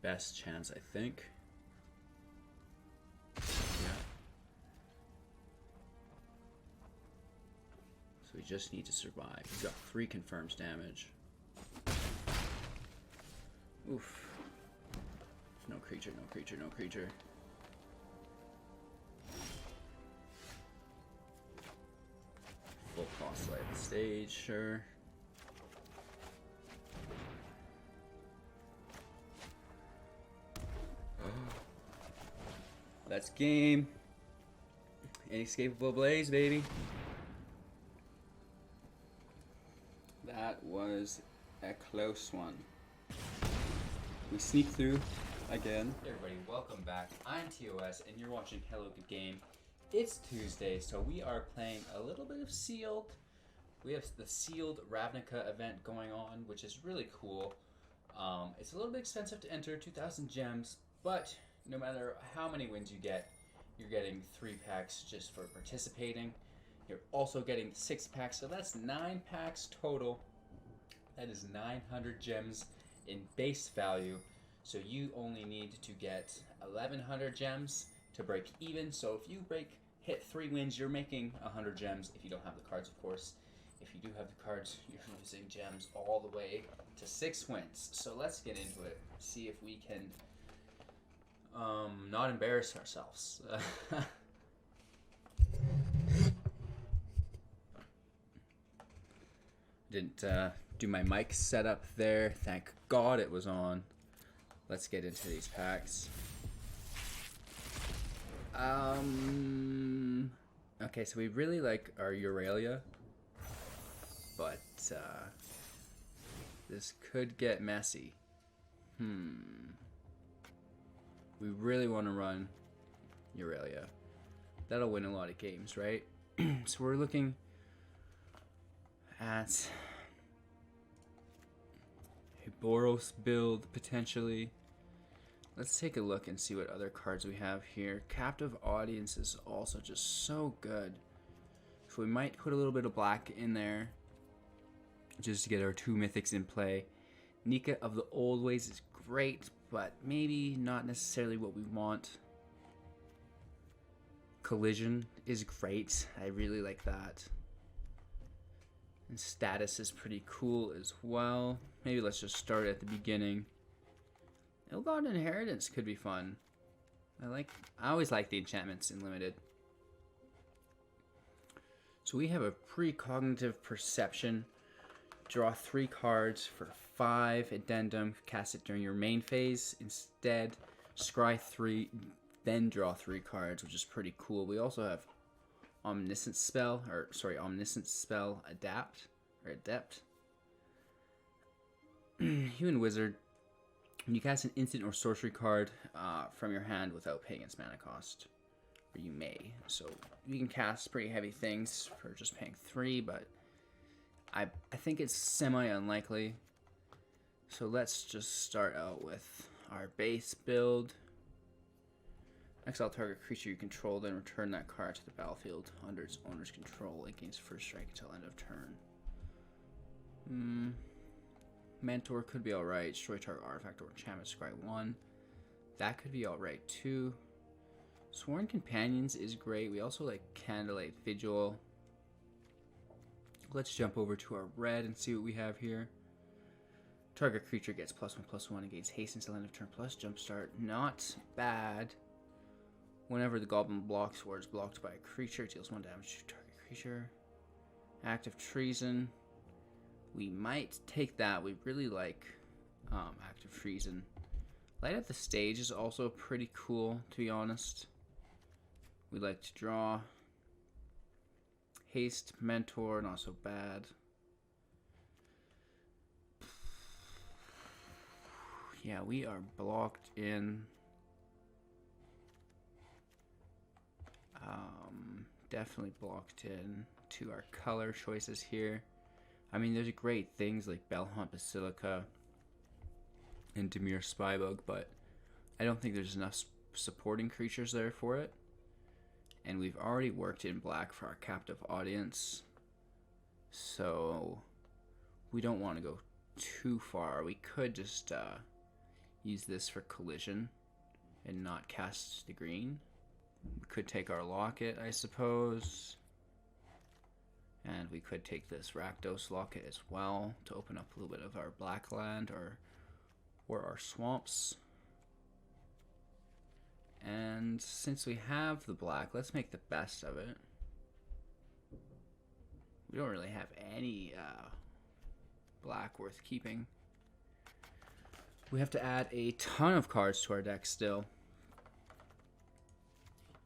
best chance, I think. Yeah. So we just need to survive. He's got 3 confirms damage. Oof. No creature, no creature, no creature. Full cost light the stage, sure. That's game. Inescapable Blaze, baby. That was a close one. We sneak through again. Hey everybody, welcome back. I'm TOS and you're watching Hello Good Game. It's Tuesday, so we are playing a little bit of Sealed. We have the Sealed Ravnica event going on, which is really cool. It's a little bit expensive to enter, 2,000 gems, but no matter how many wins you get, you're getting 3 packs just for participating. You're also getting 6 packs, so that's 9 packs total. That is 900 gems in base value. So you only need to get 1,100 gems to break even. So if you hit 3 wins, you're making 100 gems. If you don't have the cards, of course. If you do have the cards, you're losing gems all the way to 6 wins. So let's get into it. See if we can not embarrass ourselves. Didn't do my mic setup there. Thank God it was on. Let's get into these packs. Okay, so we really like our Aurelia, but this could get messy. We really want to run Aurelia. That'll win a lot of games, right? So we're looking at a Boros build, potentially. Let's take a look and see what other cards we have here. Captive Audience is also just so good. So we might put a little bit of black in there just to get our 2 mythics in play. Nika of the Old Ways is great, but maybe not necessarily what we want. Collision is great. I really like that. And Status is pretty cool as well. Maybe let's just start at the beginning. Ill-Gotten Inheritance could be fun. I always like the enchantments in Limited. So we have a Precognitive Perception. Draw 3 cards for 5 addendum. Cast it during your main phase. Instead, scry 3, then draw 3 cards, which is pretty cool. We also have Omniscient Spell Adept. Human Wizard. You cast an instant or sorcery card from your hand without paying its mana cost. Or you may. So you can cast pretty heavy things for just paying 3, but I think it's semi-unlikely. So let's just start out with our base build. Exile target creature you control, then return that card to the battlefield under its owner's control against first strike until end of turn. Mentor could be alright. Destroy target artifact or enchantment, scry 1. That could be alright too. Sworn Companions is great. We also like Candlelight Vigil. Let's jump over to our red and see what we have here. Target creature gets +1/+1 against haste until end of turn plus jumpstart. Not bad. Whenever the goblin blocks or is blocked by a creature, it deals 1 damage to target creature. Act of Treason. We might take that. We really like Act of Treason. Light Up the Stage is also pretty cool, to be honest. We like to draw. Haste, Mentor, not so bad. Yeah, we are blocked in. Definitely blocked in to our color choices here. I mean, there's great things like Bellhunt Basilica and Dimir Spybug, but I don't think there's enough supporting creatures there for it. And we've already worked in black for our Captive Audience, so we don't want to go too far. We could just use this for collision and not cast the green. We could take our Locket, I suppose. And we could take this Rakdos Locket as well to open up a little bit of our black land or our swamps. And since we have the black, let's make the best of it. We don't really have any black worth keeping. We have to add a ton of cards to our deck still.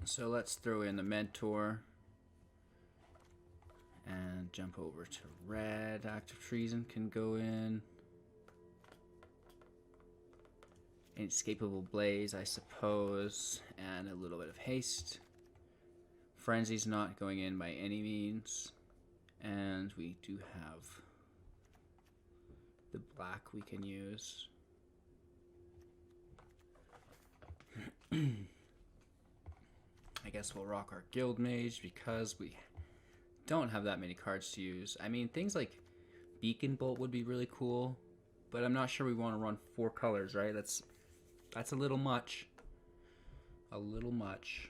So let's throw in the Mentor and jump over to red. Act of Treason can go in. Inescapable Blaze, I suppose, and a little bit of haste. Frenzy's not going in by any means. And we do have the black we can use. I guess we'll rock our Guild Mage because we don't have that many cards to use. I mean, things like Beacon Bolt would be really cool, but I'm not sure we want to run 4 colors, right? That's a little much. A little much.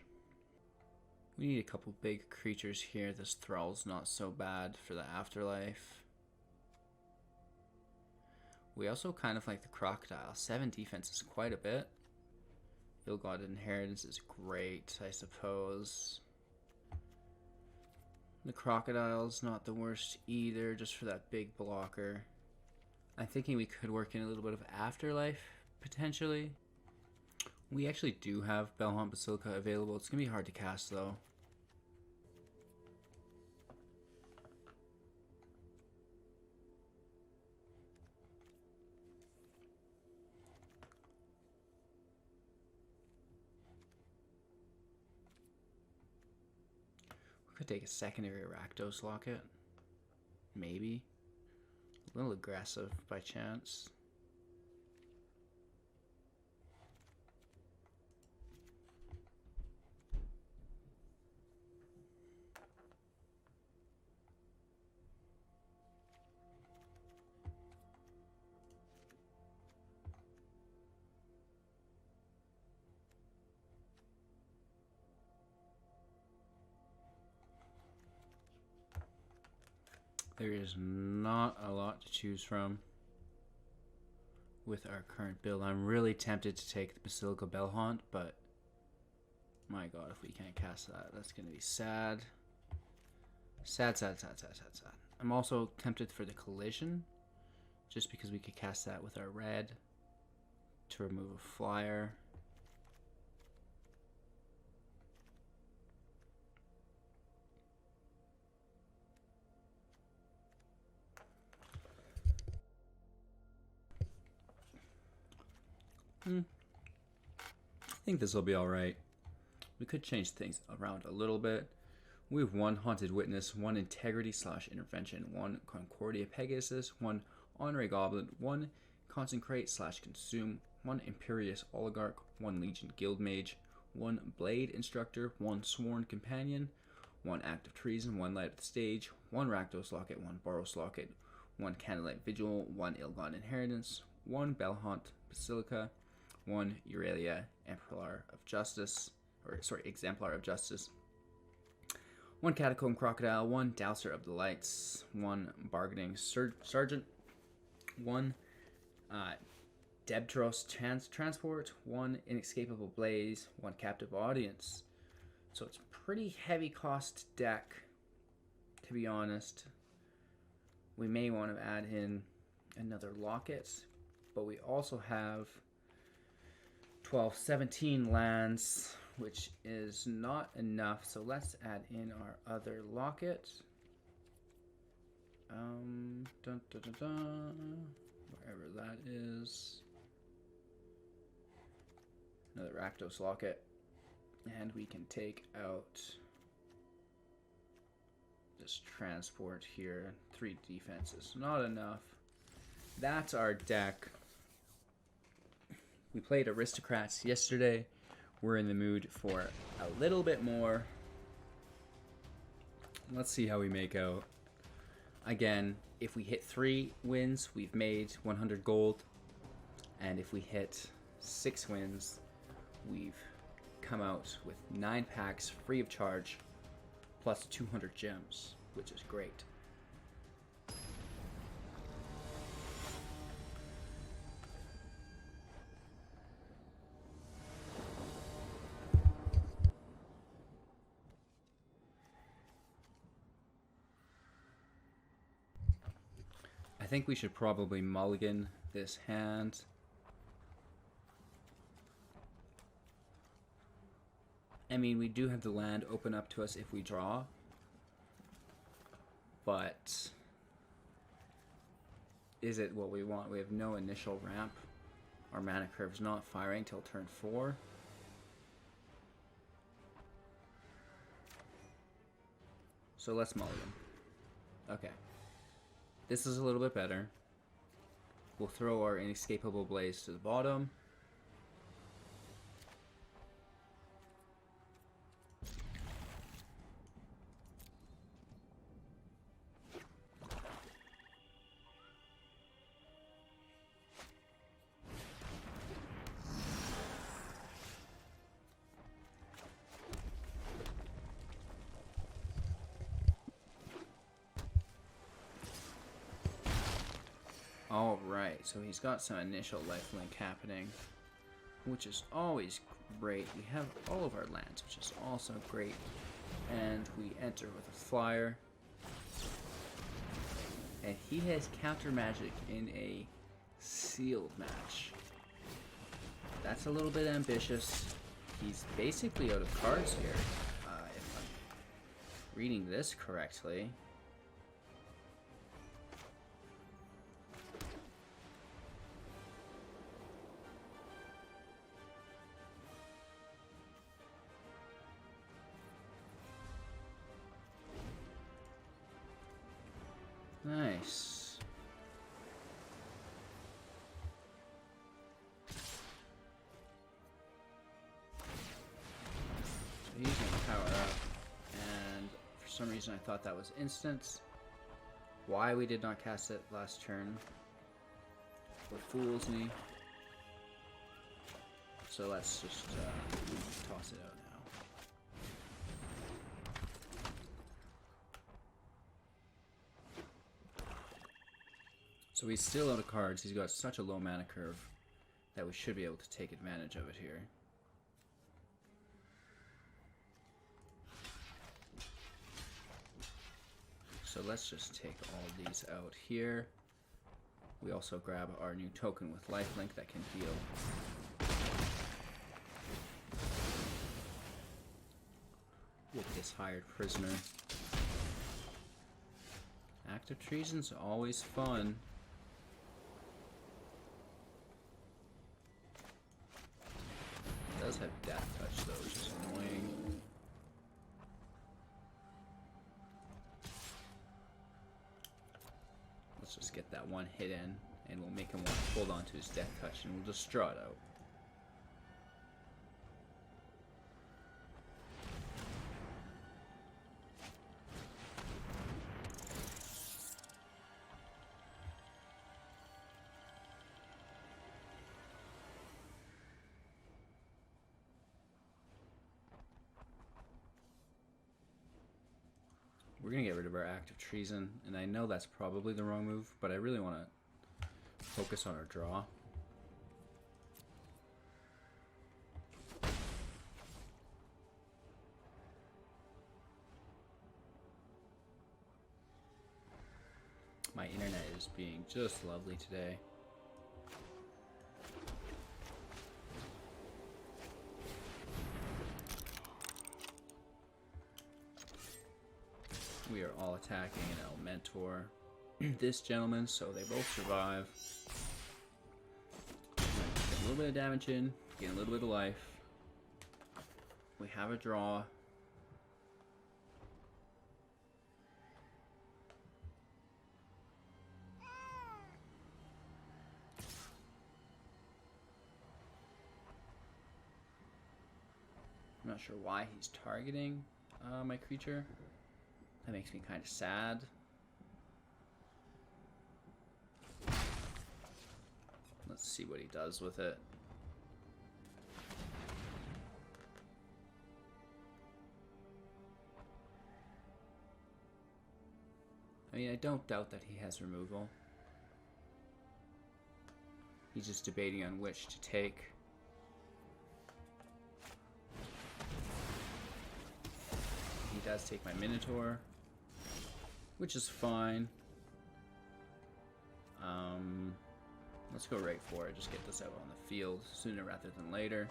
We need a couple big creatures here. This Thrall's not so bad for the Afterlife. We also kind of like the Crocodile. 7 defense is quite a bit. Ill-God Inheritance is great, I suppose. The Crocodile's not the worst either, just for that big blocker. I'm thinking we could work in a little bit of Afterlife, potentially. We actually do have Bellhaunt Basilica available. It's going to be hard to cast, though. We could take a secondary Rakdos Locket. Maybe. A little aggressive by chance. There is not a lot to choose from with our current build. I'm really tempted to take the Basilica Bellhaunt, but my god, if we can't cast that, that's going to be sad. Sad, sad, sad, sad, sad, sad. I'm also tempted for the Collision, just because we could cast that with our red to remove a flyer. I think this will be alright. We could change things around a little bit. We have 1 Haunted Witness, 1 Integrity/Intervention, 1 Concordia Pegasus, 1 Honorary Goblin, 1 Consecrate/Consume, 1 Imperious Oligarch, 1 Legion Guild Mage, 1 Blade Instructor, 1 Sworn Companion, 1 Act of Treason, 1 Light of the Stage, 1 Rakdos Locket, 1 Boros Locket, 1 Candlelight Vigil, 1 Ill-God Inheritance, 1 Bellhaunt Basilica, 1 Aurelia, Exemplar of Justice, 1 Catacomb Crocodile, 1 Dowser of the Lights, 1 Bargaining Sergeant, 1 Debtros Transport, 1 Inescapable Blaze, 1 Captive Audience. So it's a pretty heavy cost deck, to be honest. We may want to add in another Locket, but we also have 17 lands, which is not enough, so let's add in our other Locket. Wherever that is. Another Rakdos Locket. And we can take out this transport here. 3 defenses, not enough. That's our deck. We played Aristocrats yesterday. We're in the mood for a little bit more. Let's see how we make out. Again, if we hit 3 wins, we've made 100 gold. And if we hit 6 wins. We've come out with 9 packs free of charge, plus 200 gems, which is great. I think we should probably mulligan this hand. I mean, we do have the land open up to us if we draw, but is it what we want? We have no initial ramp. Our mana curve's not firing till turn 4. So let's mulligan. Okay. This is a little bit better. We'll throw our Inescapable Blaze to the bottom. Alright, so he's got some initial lifelink happening, which is always great. We have all of our lands, which is also great. And we enter with a flyer. And he has counter magic in a sealed match. That's a little bit ambitious. He's basically out of cards here, if I'm reading this correctly. Nice. So he's gonna power up, and for some reason I thought that was instant. Why we did not cast it last turn, what fools me. So let's just toss it out now. So he's still out of cards. He's got such a low mana curve that we should be able to take advantage of it here. So let's just take all these out here. We also grab our new token with lifelink that can heal. With this hired prisoner. Active treason's always fun. It does have death touch though, which is annoying. Let's just get that one hit in, and we'll make him want to hold on to his death touch, and we'll just draw it out. We're going to get rid of our active treason, and I know that's probably the wrong move, but I really want to focus on our draw. My internet is being just lovely today. We are all attacking an Elementor. This gentleman, so they both survive. Get a little bit of damage in, get a little bit of life. We have a draw. I'm not sure why he's targeting my creature. That makes me kind of sad. Let's see what he does with it. mean, I don't doubt that he has removal. He's just debating on which to take. He does take my Minotaur, which is fine. Let's go right for it. Just get this out on the field sooner rather than later.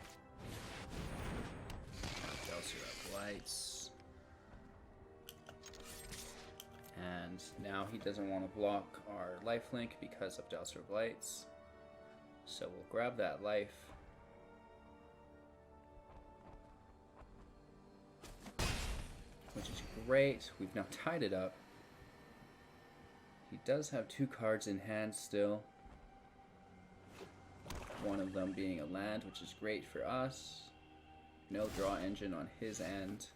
Dowser of Lights. And now he doesn't want to block our lifelink because of Dowser of Lights. So we'll grab that life. Which is great. We've now tied it up. He does have 2 cards in hand still. One of them being a land, which is great for us. No draw engine on his end.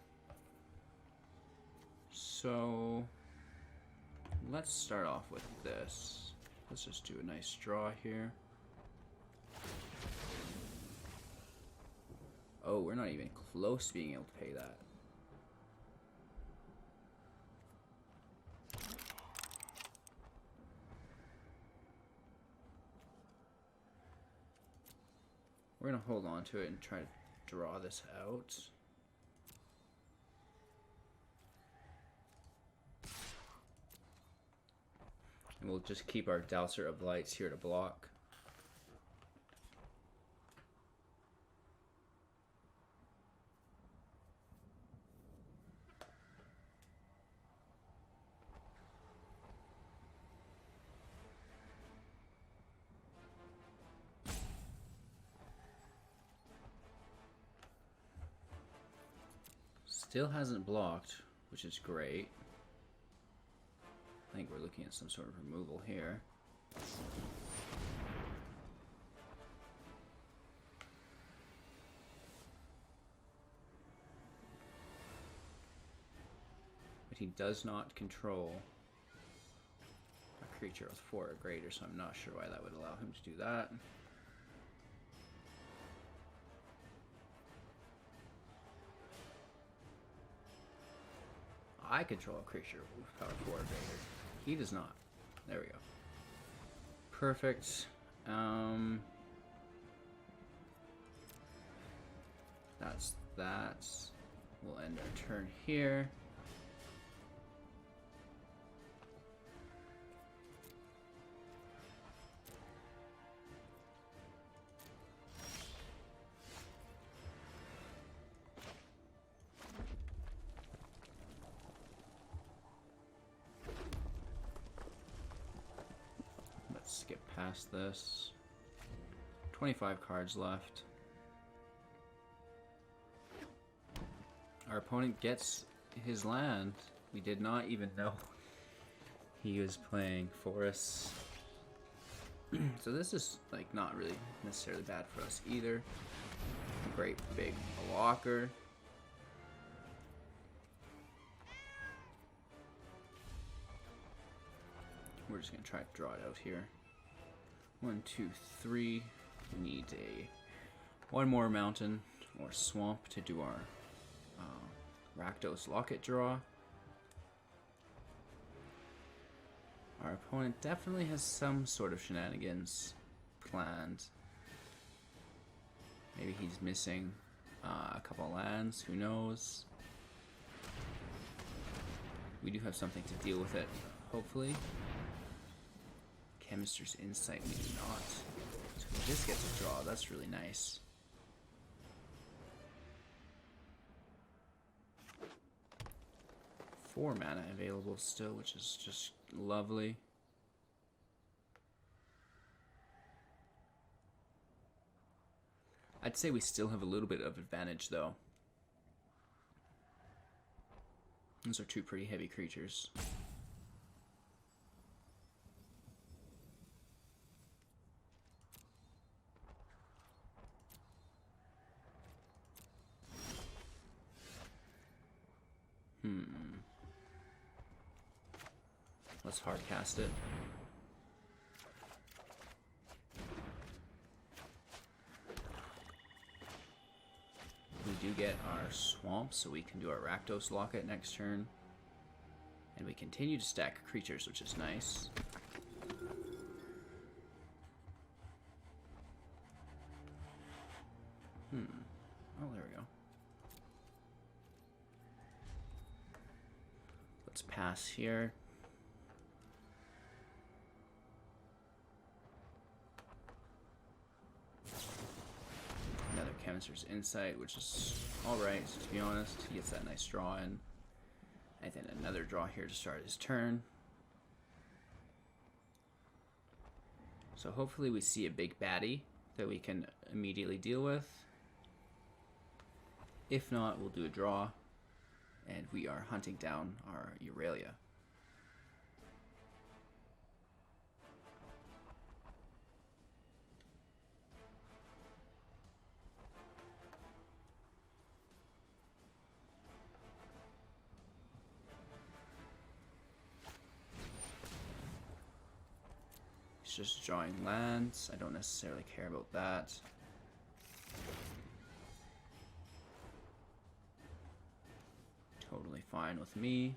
So let's start off with this. Let's just do a nice draw here. Oh, we're not even close to being able to pay that. We're going to hold on to it and try to draw this out. And we'll just keep our Dowser of Lights here to block. Still hasn't blocked, which is great. I think we're looking at some sort of removal here. But he does not control a creature with 4 or greater, so I'm not sure why that would allow him to do that. I control a creature with power 4 or greater. He does not. There we go. Perfect. That's that. We'll end our turn here. Skip past this. 25 cards left. Our opponent gets his land. We did not even know he was playing forests. So this is like not really necessarily bad for us either. Great big blocker. We're just gonna try to draw it out here. 1, 2, 3. We need one more mountain or swamp to do our Rakdos Locket draw. Our opponent definitely has some sort of shenanigans planned. Maybe he's missing a couple lands, who knows. We do have something to deal with it, hopefully. Chemist's Insight, we do not. So we just get to draw, that's really nice. Four mana available still, which is just lovely. I'd say we still have a little bit of advantage though. Those are 2 pretty heavy creatures. Let's hard cast it. We do get our swamp, so we can do our Rakdos Locket next turn. And we continue to stack creatures, which is nice. Oh, there we go. Let's pass here. Another Chemist's Insight, which is alright, to be honest. He gets that nice draw in. And then another draw here to start his turn. So hopefully we see a big baddie that we can immediately deal with. If not, we'll do a draw. And we are hunting down our Aurelia. He's just drawing lands. I don't necessarily care about that. Totally fine with me.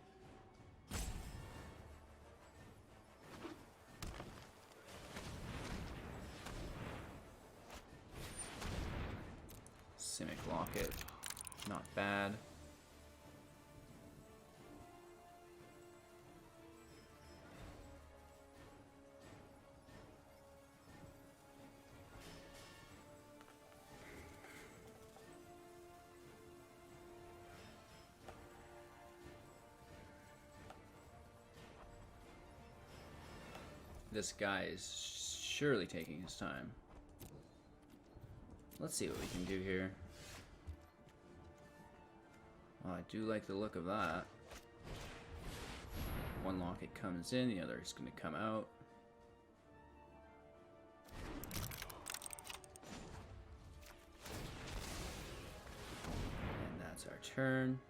Simic Locket, not bad. This guy is surely taking his time. Let's see what we can do here. Well, I do like the look of that. One locket comes in, the other is going to come out. And that's our turn.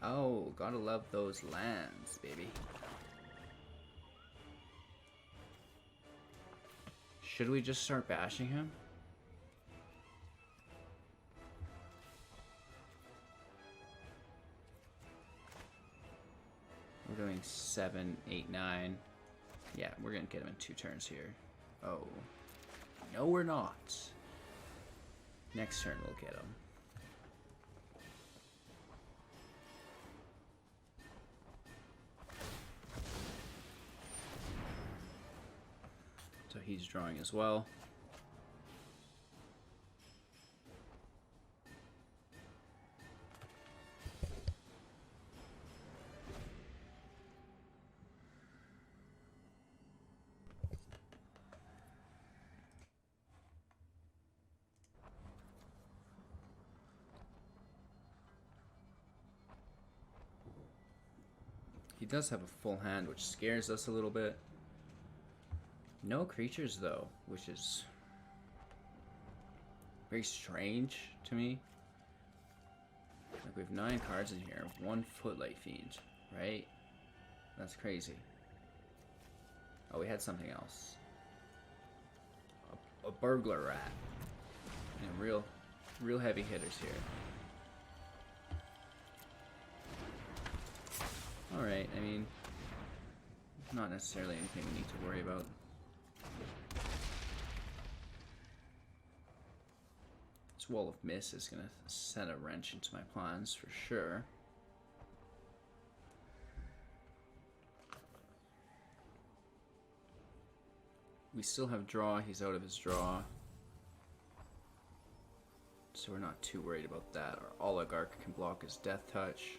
Oh, gotta love those lands, baby. Should we just start bashing him? We're doing 7, 8, 9. Yeah, we're gonna get him in 2 turns here. Oh. No, we're not. Next turn we'll get him. So he's drawing as well. He does have a full hand, which scares us a little bit. No creatures, though, which is very strange to me. Like, we have 9 cards in here, 1 Footlight Fiend, right? That's crazy. Oh, we had something else. A Burglar Rat. You know, real heavy hitters here. Alright, I mean, not necessarily anything we need to worry about. This Wall of Mist is going to set a wrench into my plans for sure. We still have draw, he's out of his draw. So we're not too worried about that. Our Oligarch can block his Death Touch.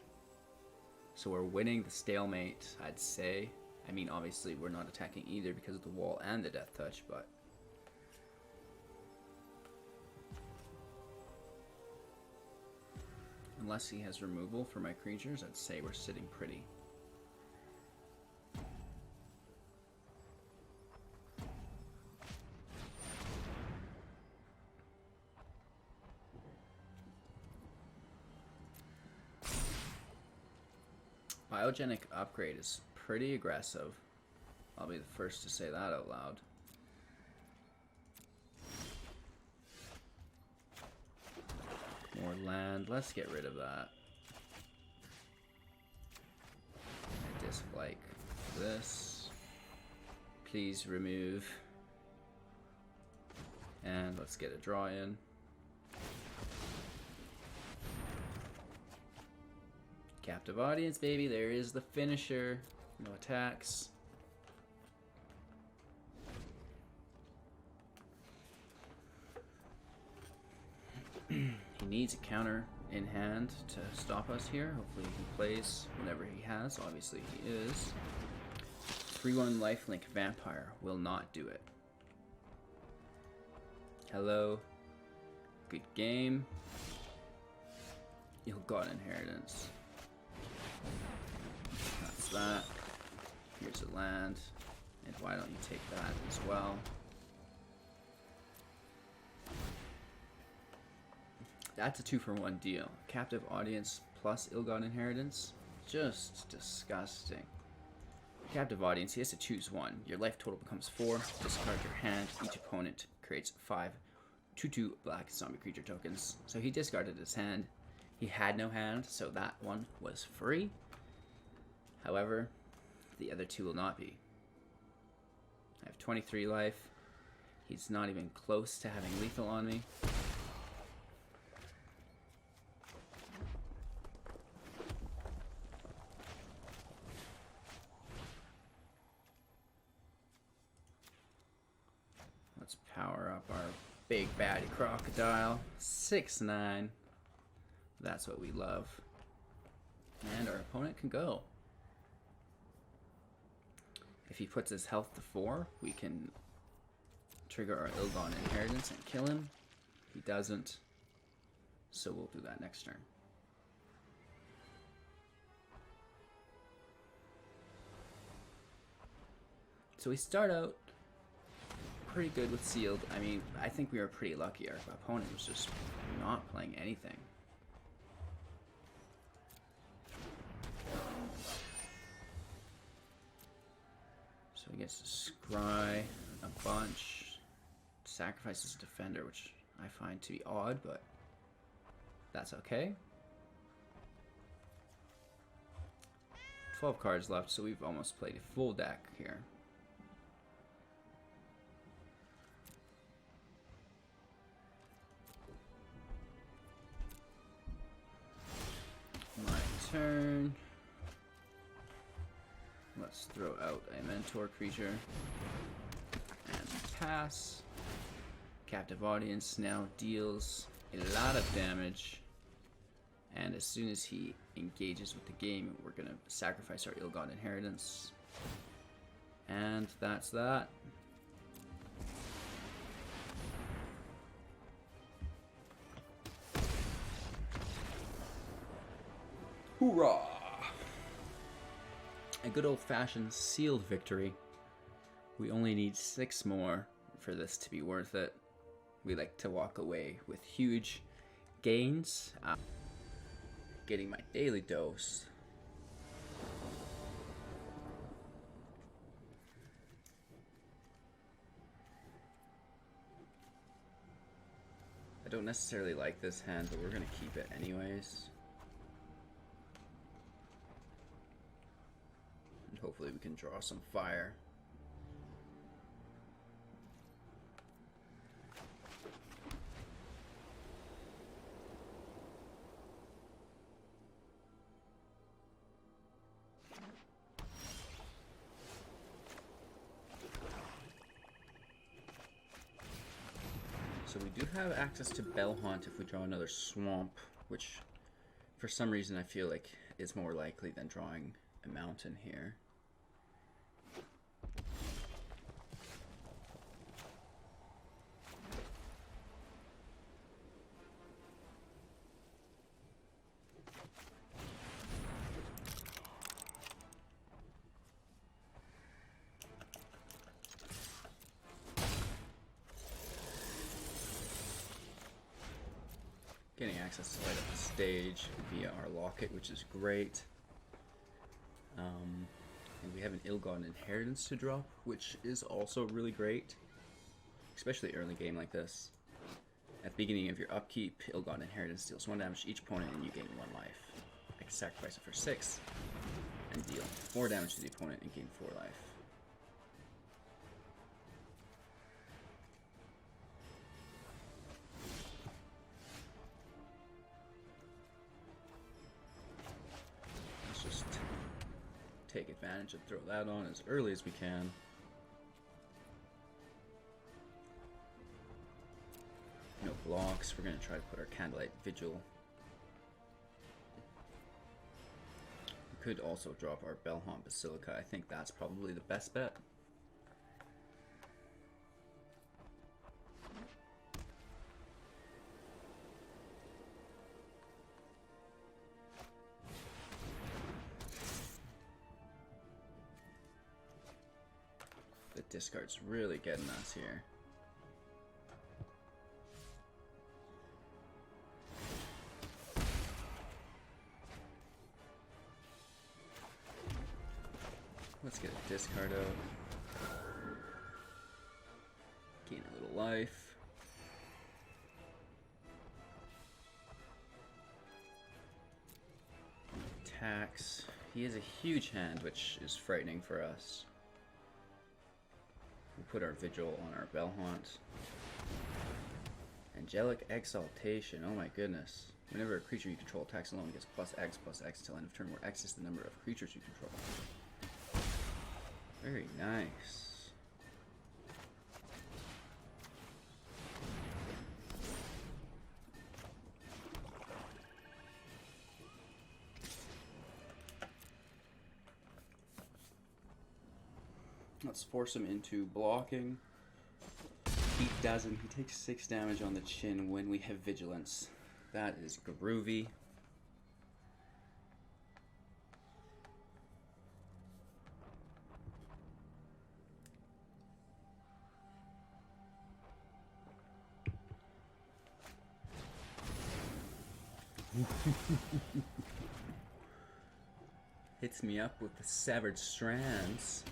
So we're winning the stalemate, I'd say. I mean, obviously we're not attacking either because of the wall and the Death Touch, but... unless he has removal for my creatures, I'd say we're sitting pretty. Biogenic Upgrade is pretty aggressive. I'll be the first to say that out loud. More land. Let's get rid of that. just like this. Please remove. And let's get a draw in. Captive Audience, baby. There is the finisher. No attacks. He needs a counter in hand to stop us here. Hopefully he plays whenever he has. Obviously he is. 3/1 lifelink vampire will not do it. Hello. Good game. Ill-Gotten Inheritance. That's that. Here's a land. And why don't you take that as well? That's a 2-for-1 deal. Captive Audience plus Ill-Gotten Inheritance. Just disgusting. Captive Audience, he has to choose one. Your life total becomes 4. Discard your hand. Each opponent creates 5 2/2 black zombie creature tokens. So he discarded his hand. He had no hand, so that one was free. However, the other 2 will not be. I have 23 life. He's not even close to having lethal on me. Let's power up our big baddie crocodile. 6/9. That's what we love. And our opponent can go. If he puts his health to 4, we can trigger our Ill-Gotten Inheritance and kill him. He doesn't, so we'll do that next turn. So we start out pretty good with sealed. I mean, I think we were pretty lucky. Our opponent was just not playing anything. So he gets to scry a bunch, sacrifices a defender, which I find to be odd, but that's okay. 12 cards left, so we've almost played a full deck here. My turn. Let's throw out a mentor creature and pass. Captive Audience now deals a lot of damage, and as soon as he engages with the game, we're gonna sacrifice our Ill-Gotten Inheritance, and that's that. Hoorah! A good old-fashioned sealed victory. We only need 6 more for this to be worth it. We like to walk away with huge gains. Getting my daily dose. I don't necessarily like this hand, but we're gonna keep it anyways. And hopefully we can draw some fire. So we do have access to Bell Haunt if we draw another swamp, which for some reason I feel like is more likely than drawing a mountain here. Getting access to light up the stage via our locket, which is great. And we have an Ill-Gotten Inheritance to drop, which is also really great, especially early game like this. At the beginning of your upkeep, Ill-Gotten Inheritance deals 1 damage to each opponent and you gain 1 life. I can sacrifice it for 6. and deal 4 damage to the opponent and gain 4 life. Let's just take advantage and throw that on as early as we can. No blocks. We're going to try to put our Candlelight Vigil. We could also drop our Bellhaunt Basilica. I think that's probably the best bet. The discard's really getting us here. Let's get a discard out. Gain a little life. Attacks. He has a huge hand, which is frightening for us. We'll put our Vigil on our Bellhaunt. Angelic Exaltation. Oh my goodness. Whenever a creature you control attacks alone, it gets +X until end of turn, where X is the number of creatures you control. Very nice. Let's force him into blocking. He doesn't. He takes 6 damage on the chin when we have Vigilance. That is groovy. Hits me up with the Severed Strands.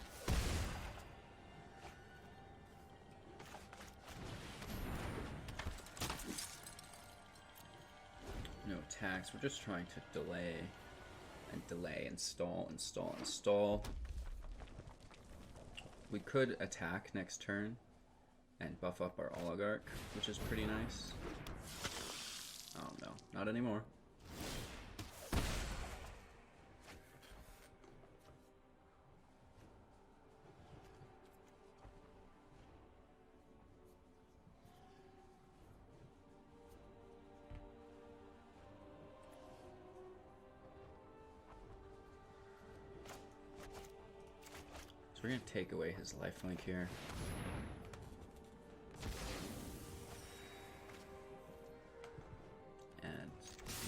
No attacks. We're just trying to delay and stall. We could attack next turn and buff up our Oligarch, which is pretty nice. Oh no, not anymore. So we're going to take away his lifelink here. And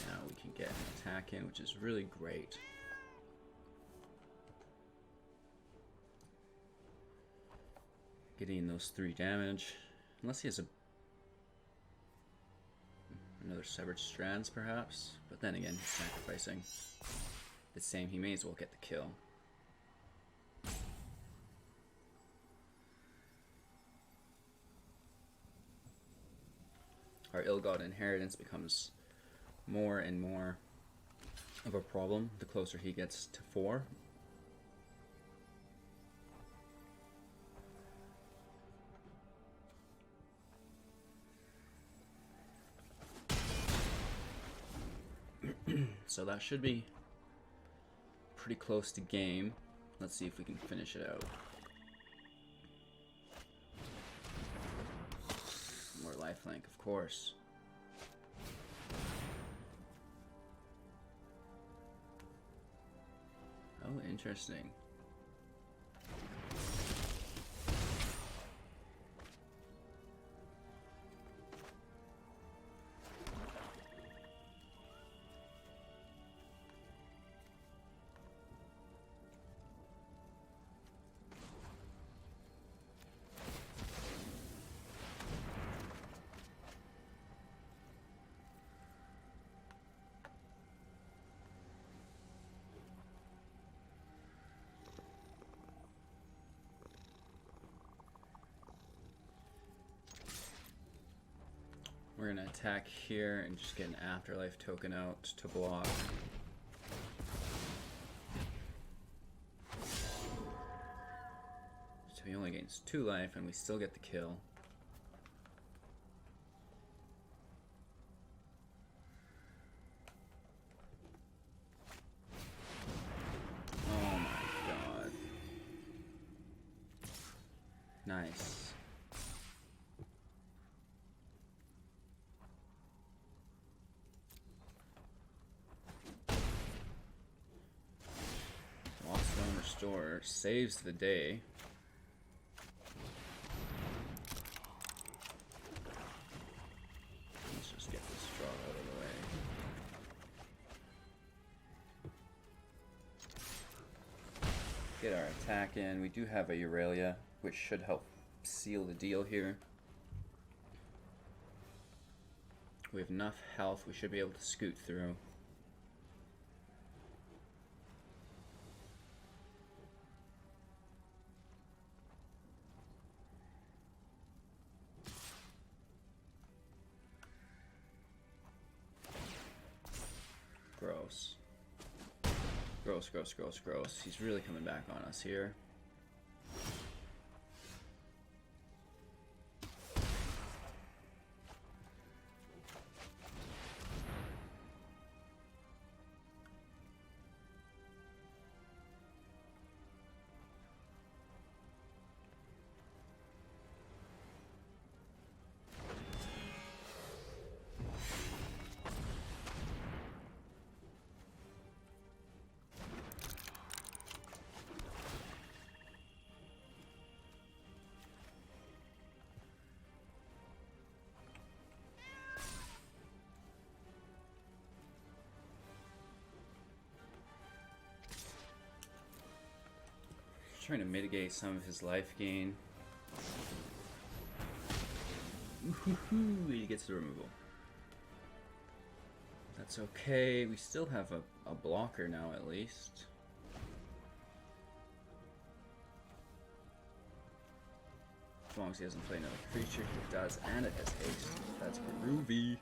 now we can get an attack in, which is really great. Getting those 3 damage. Unless he has another Severed Strands, perhaps. But then again, he's sacrificing the same. He may as well get the kill. Our ill-gotten inheritance becomes more and more of a problem the closer he gets to 4. So that should be pretty close to game. Let's see if we can finish it out. More lifelink, of course. Oh, interesting. We're going to attack here and just get an Afterlife token out to block. gains 2 life, and we still get the kill. Oh my god. Nice. Lockstone Restore saves the day. Let's just get this draw out of the way. Get our attack in. We do have a Aurelia, which should help seal the deal here. We have enough health, we should be able to scoot through. Gross. Gross, gross, gross, gross. He's really coming back on us here. Trying to mitigate some of his life gain. He gets the removal. That's okay. We still have a blocker now, at least. As long as he doesn't play another creature, he does, and it has haste. That's groovy.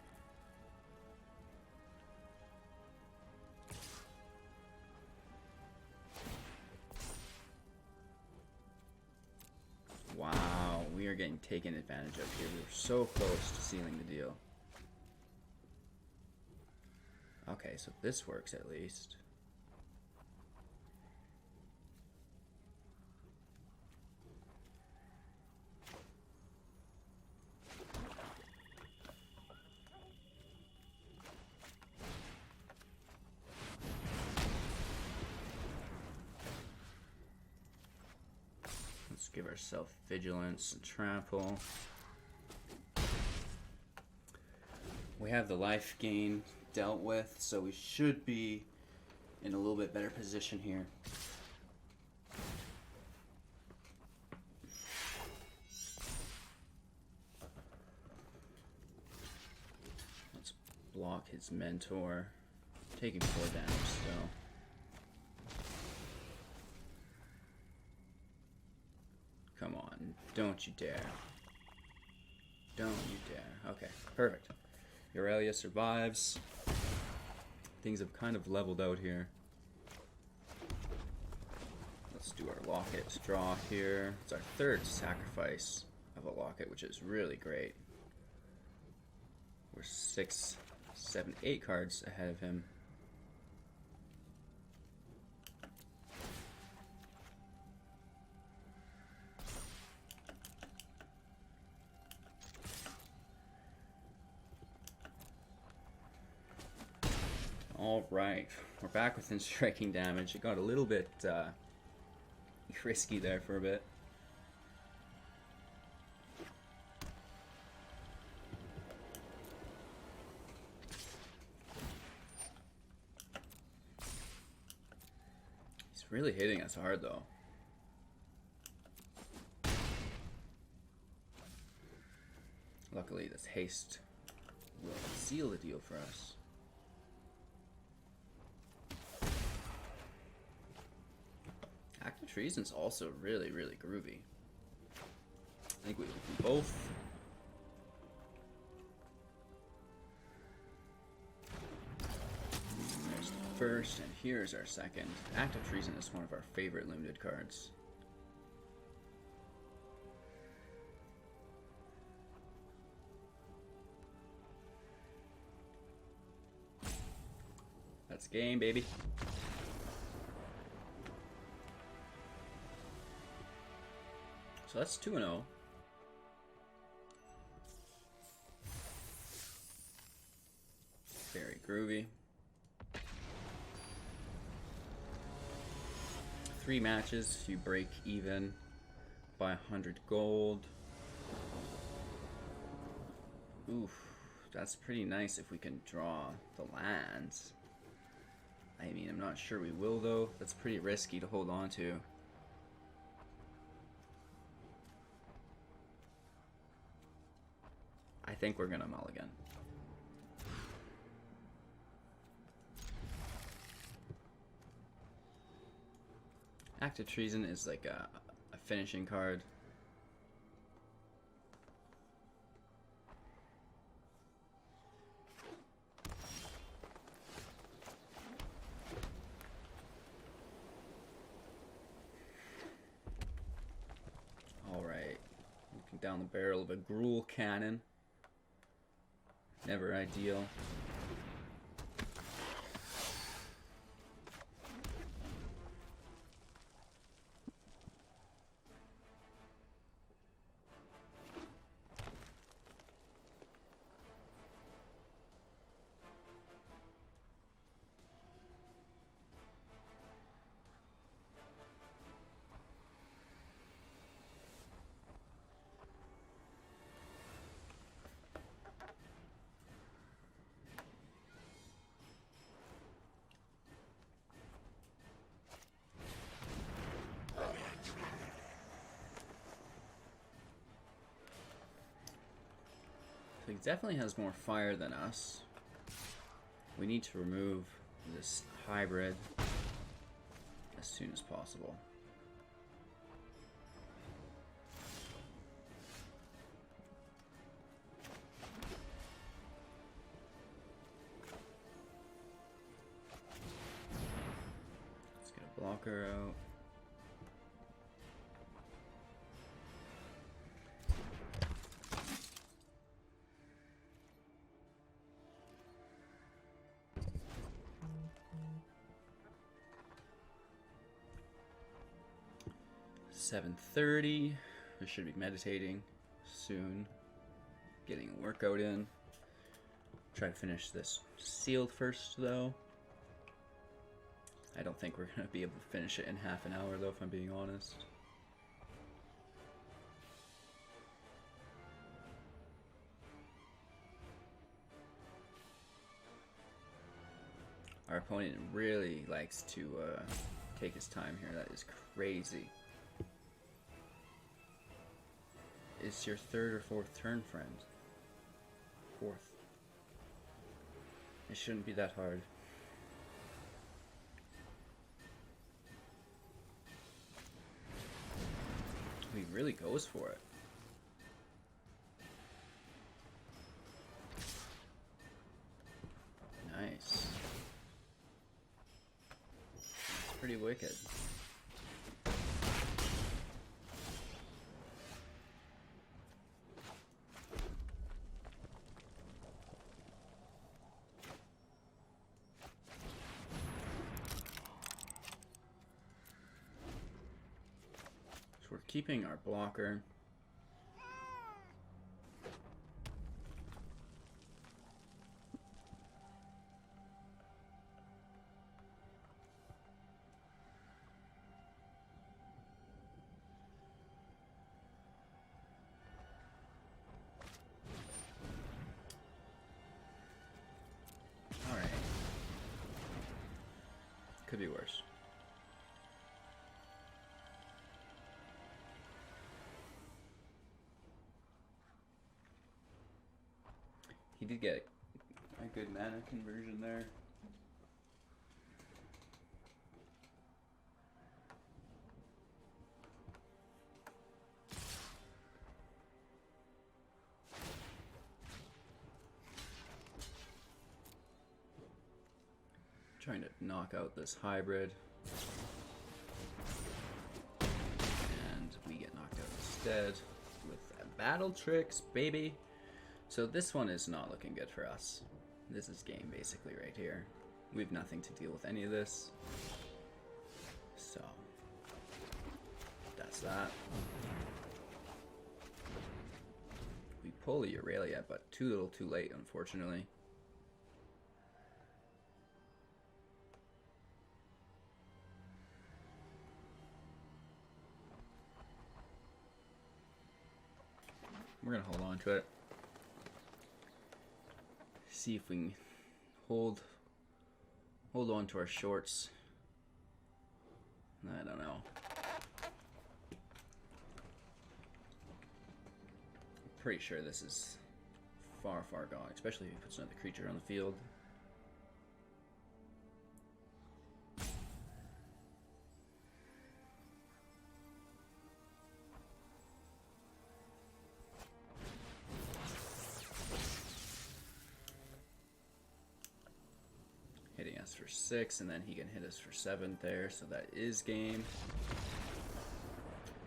Wow, we are getting taken advantage of here. We're so close to sealing the deal. Okay, so this works at least. Let's give ourselves vigilance and trample. We have the life gain dealt with, so we should be in a little bit better position here. Let's block his mentor. Taking 4 damage still. Come on, don't you dare. Don't you dare. Okay, perfect. Aurelia survives. Things have kind of leveled out here. Let's do our locket draw here. It's our 3rd sacrifice of a locket, which is really great. We're 6, 7, 8 cards ahead of him. Alright, we're back within striking damage. It got a little bit risky there for a bit. He's really hitting us hard though. Luckily this haste will seal the deal for us. Active Treason's also really, really groovy. I think we can both. There's the first, and here's our second. Active Treason is one of our favorite limited cards. That's game, baby. So that's 2-0. Very groovy. 3 matches, you break even by 100 gold. Oof, that's pretty nice if we can draw the lands. I mean, I'm not sure we will though. That's pretty risky to hold on to. I think we're gonna mulligan. Act of Treason is like a finishing card. Alright, looking down the barrel of a Gruul Cannon. Never ideal. He definitely has more fire than us. We need to remove this hybrid as soon as possible. Let's get a blocker out. $7:30. We should be meditating soon. Getting a workout in. Try to finish this sealed first, though. I don't think we're going to be able to finish it in half an hour, though, if I'm being honest. Our opponent really likes to take his time here. That is crazy. It's your 3rd or 4th turn, friend. 4th. It shouldn't be that hard. He really goes for it. Nice. Pretty wicked. We're keeping our blocker. All right. Could be worse. He did get a good mana conversion there. Trying to knock out this hybrid. And we get knocked out instead with Battle Tricks, baby. So this one is not looking good for us. This is game basically right here. We have nothing to deal with any of this. So, that's that. We pull the Aurelia, but too little too late, unfortunately. We're gonna hold on to it. See if we can hold on to our shorts. I don't know. I'm pretty sure this is far, far gone, especially if he puts another creature on the field. Hitting us for 6, and then he can hit us for 7 there, so that is game.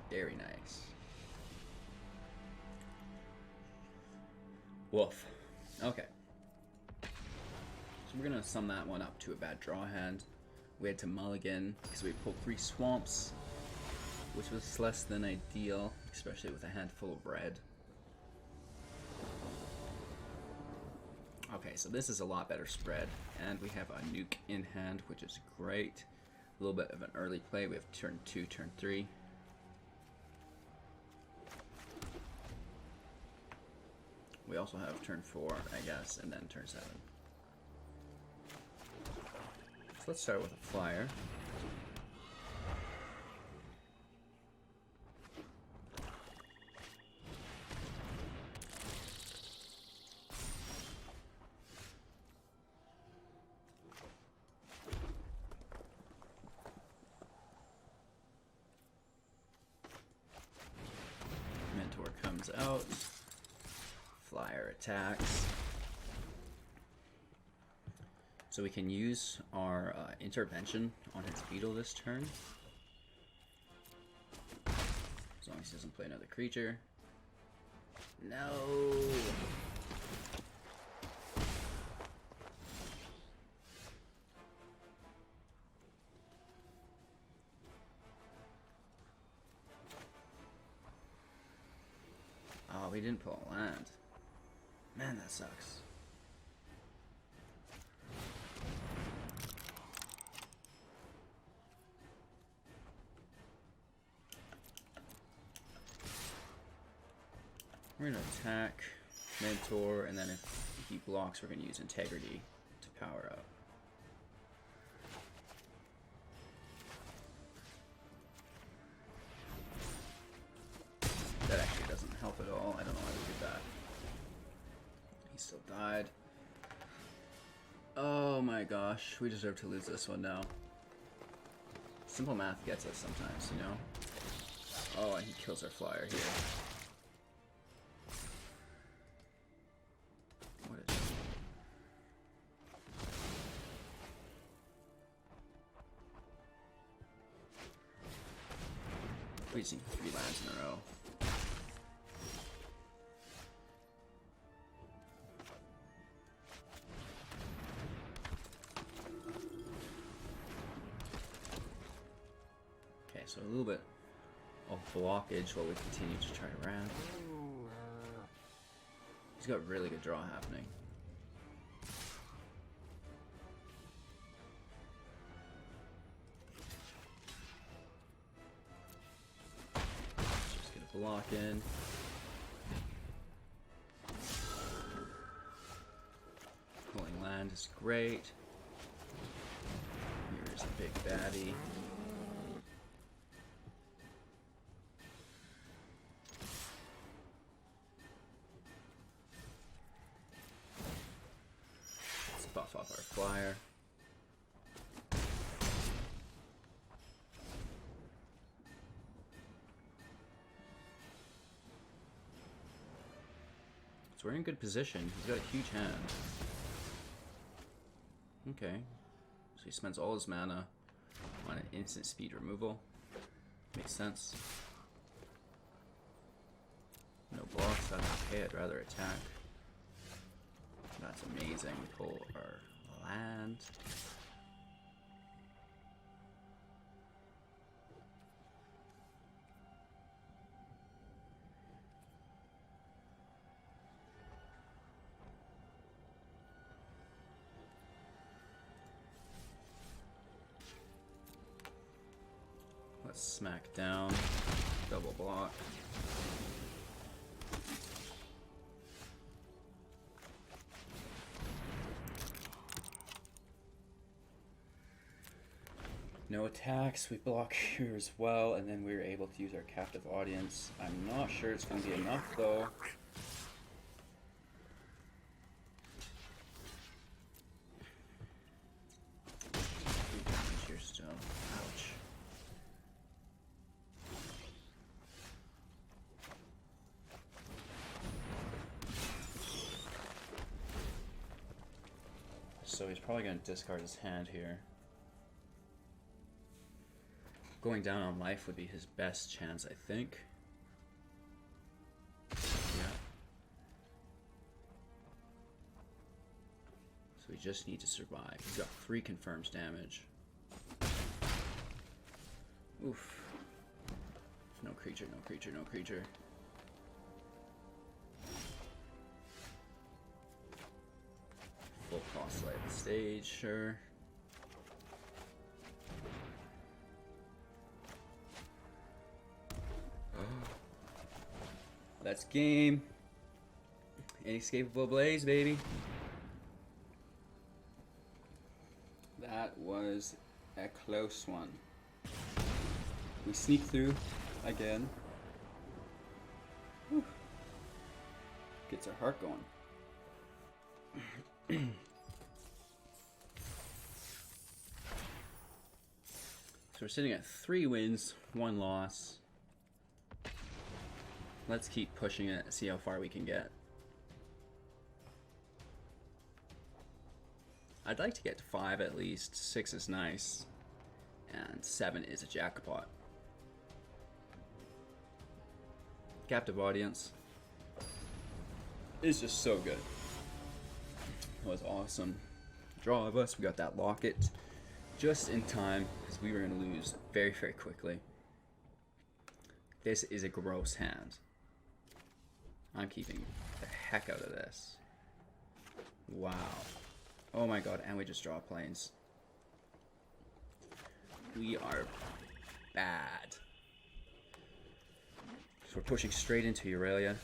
Very nice. Woof. Okay. So we're gonna sum that one up to a bad draw hand. We had to mulligan because we pulled 3 swamps, which was less than ideal, especially with a handful of red. Okay, so this is a lot better spread, and we have a nuke in hand, which is great. A little bit of an early play. We have turn 2, turn 3. We also have turn 4, I guess, and then turn 7. So let's start with a flyer. Out. Flyer attacks. So we can use our intervention on his beetle this turn. As long as he doesn't play another creature. No! Oh, we didn't pull a land. Man, that sucks. We're gonna attack, mentor, and then if he blocks, we're gonna use integrity to power up. That actually doesn't help at all. I don't know why we did that. He still died. Oh my gosh, we deserve to lose this one now. Simple math gets us sometimes, you know? Oh, and he kills our flyer here. What is it? We've seen 3 lands in a row. So a little bit of blockage while we continue to try to ram. He's got really good draw happening. Just get a block in. Pulling land is great. Here's a big baddie. Buff off our flyer. So we're in good position. He's got a huge hand. Okay. So he spends all his mana on an instant speed removal. Makes sense. No blocks, that's okay. I'd rather attack. That's amazing. We pull our land. Let's smack down, double block. No attacks, we block here as well, and then we were able to use our captive audience. I'm not sure it's going to be enough though. Here still. Ouch. So he's probably going to discard his hand here. Going down on life would be his best chance, I think. Yeah. So we just need to survive. He's got 3 confirms damage. Oof. No creature, no creature, no creature. Full cost light stage, sure. Let's game. Inescapable Blaze, baby. That was a close one. We sneak through again. Whew. Gets our heart going. So we're sitting at 3 wins, 1 loss. Let's keep pushing it, see how far we can get. I'd like to get to 5 at least. 6 is nice. And 7 is a jackpot. Captive audience is just so good. That was awesome. Draw of us, we got that locket just in time because we were going to lose very, very quickly. This is a gross hand. I'm keeping the heck out of this. Wow. Oh my god, and we just draw planes. We are bad. So we're pushing straight into Aurelia.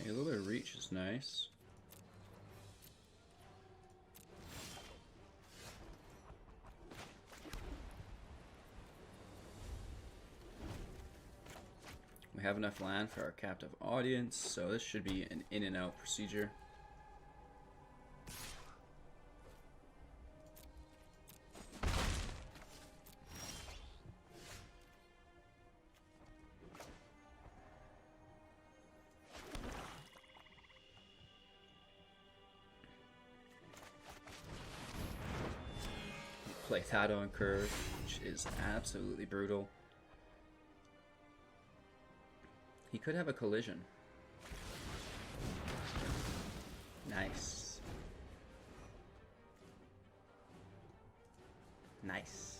Okay, a little bit of reach is nice. We have enough land for our captive audience, so this should be an in and out procedure. Play Thado and Curve, which is absolutely brutal. He could have a collision. Nice. Nice.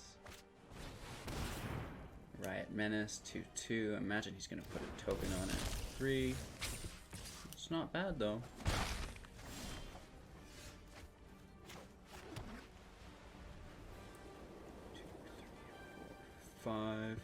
Riot Menace, 2/2. Imagine he's going to put a token on it. 3. It's not bad though. 2, 3, 4, 5.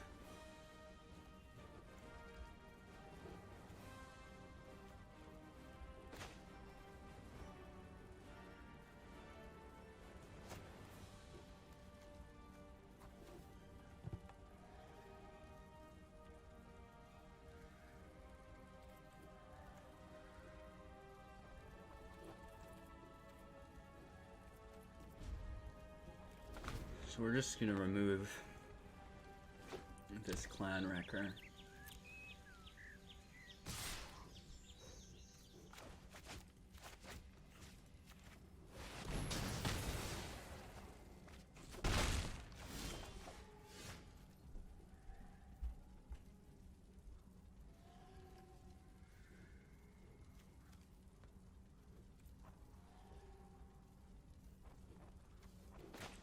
So we're just gonna remove this clan wrecker.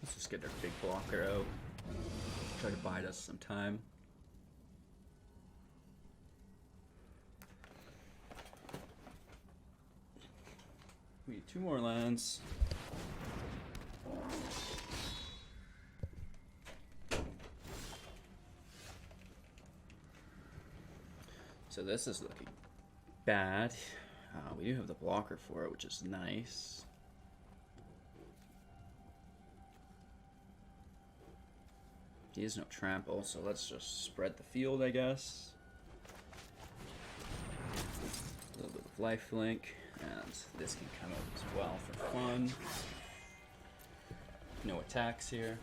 Let's just get our big blocker out. Try to bide us some time. We need 2 more lands. So this is looking bad. We do have the blocker for it, which is nice. He has no trample, so let's just spread the field, I guess. A little bit of lifelink, and this can come out as well for fun. No attacks here.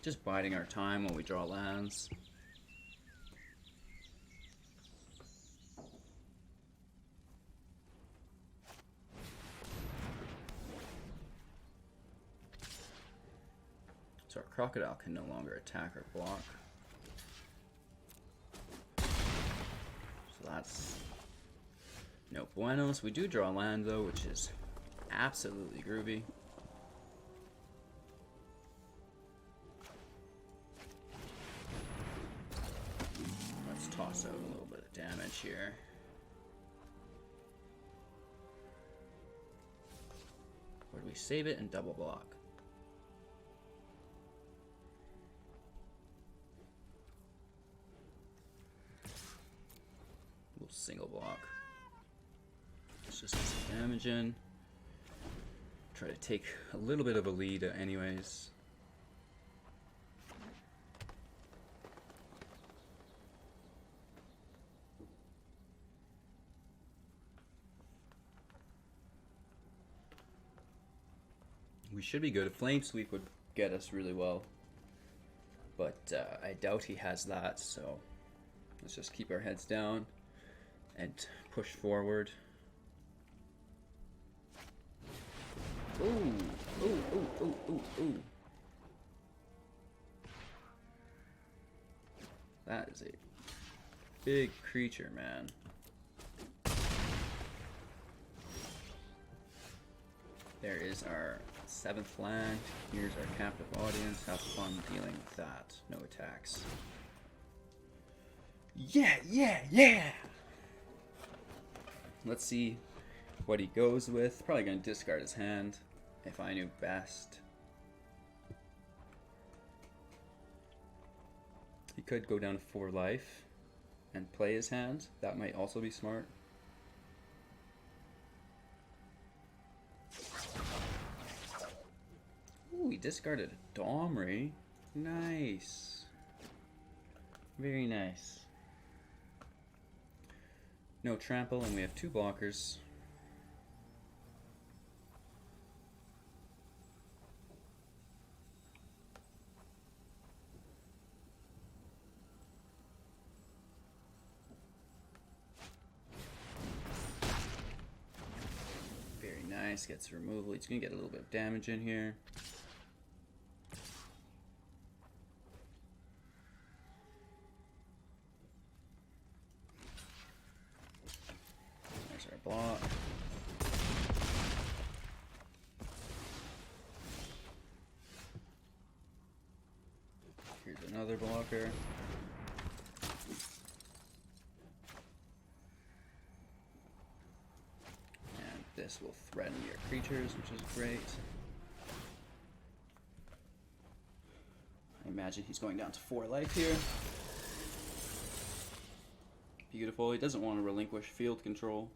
Just biding our time while we draw lands. So our crocodile can no longer attack or block. So that's no buenos. We do draw land though, which is absolutely groovy. Let's toss out a little bit of damage here. Or do we save it and double block? Single block. Let's just get some damage in. Try to take a little bit of a lead anyways. We should be good. A flame sweep would get us really well. But I doubt he has that, so let's just keep our heads down and push forward. Ooh, ooh, ooh, ooh, ooh, ooh. That is a big creature, man. There is our 7th land. Here's our captive audience. Have fun dealing with that. No attacks. Yeah, yeah, yeah! Let's see what he goes with. Probably going to discard his hand, if I knew best. He could go down to 4 life and play his hand. That might also be smart. Ooh, he discarded a Domri. Nice. Very nice. No trample, and we have 2 blockers. Very nice, gets removal. He's gonna get a little bit of damage in here. Block. Here's another blocker. And this will threaten your creatures, which is great. I imagine he's going down to 4 life here. Beautiful. He doesn't want to relinquish field control,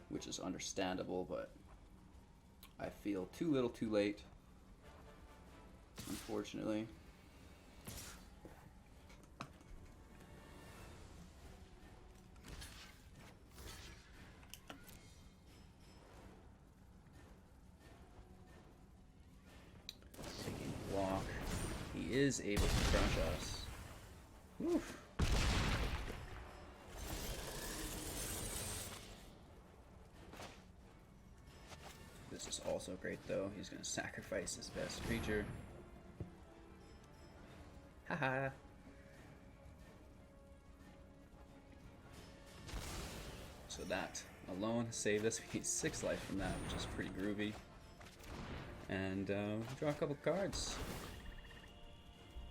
which is understandable, but I feel too little too late, unfortunately. Taking block. He is able to crush us. Oof. This is also great though. He's going to sacrifice his best creature. Haha. So that alone saved us. We need 6 life from that, which is pretty groovy. and draw a couple cards.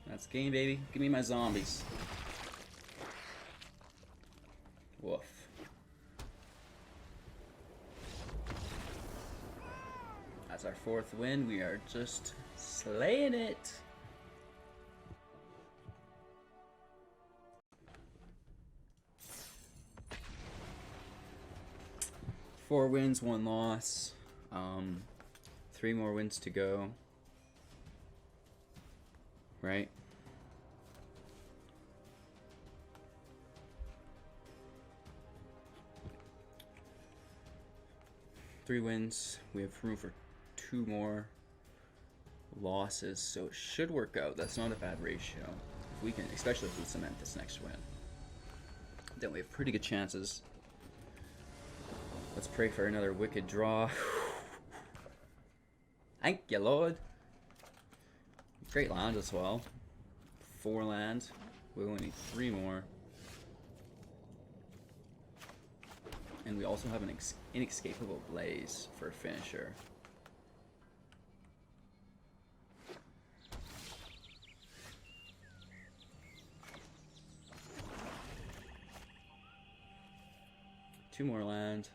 That's game, baby. Give me my zombies. Woof. That's our 4th win. We are just slaying it. Four wins, 1 loss. 3 more wins to go. Right? Three wins. We have room for 2 more losses, so it should work out. That's not a bad ratio. If we can, especially if we cement this next win, then we have pretty good chances. Let's pray for another wicked draw. Thank you, Lord. Great land as well. 4 land. We only need 3 more. And we also have an inescapable blaze for a finisher. Two more land.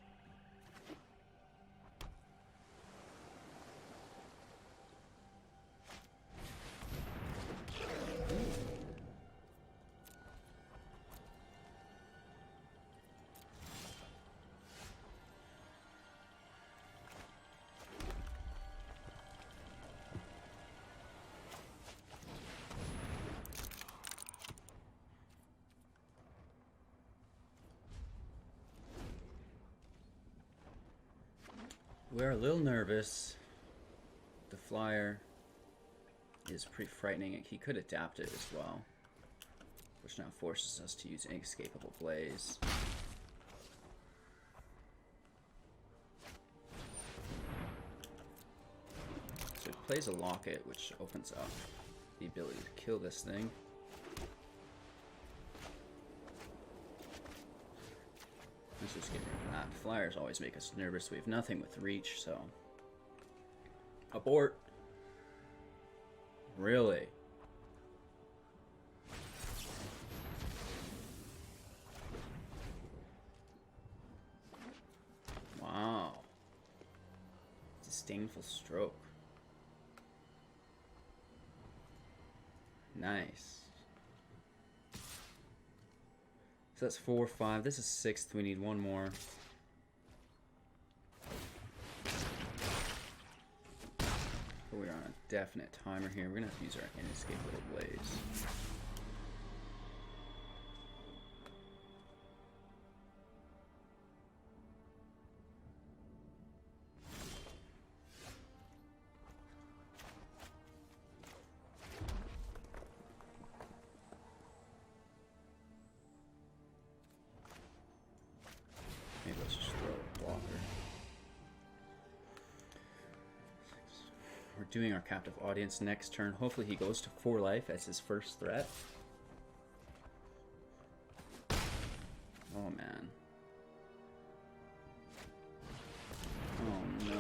We're a little nervous. The flyer is pretty frightening. He could adapt it as well, which now forces us to use inescapable blaze. So he plays a locket, which opens up the ability to kill this thing. Let's just get rid of that. Flyers always make us nervous. We have nothing with reach, so... Abort! Really? Wow. Disdainful stroke. Nice. So that's 4, 5. This is 6th. We need 1 more. But we're on a definite timer here. We're gonna have to use our inescapable blaze. Let's just throw a blocker. We're doing our captive audience next turn. Hopefully he goes to 4 life as his first threat. Oh man. Oh no.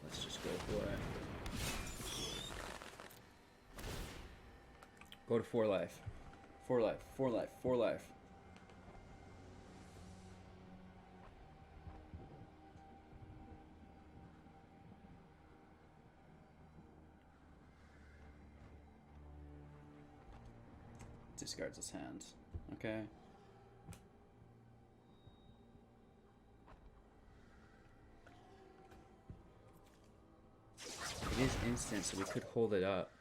Let's just go for it. Go to 4 life. 4 life, 4 life, 4 life. Discards his hand. Okay. It is instant, so we could hold it up.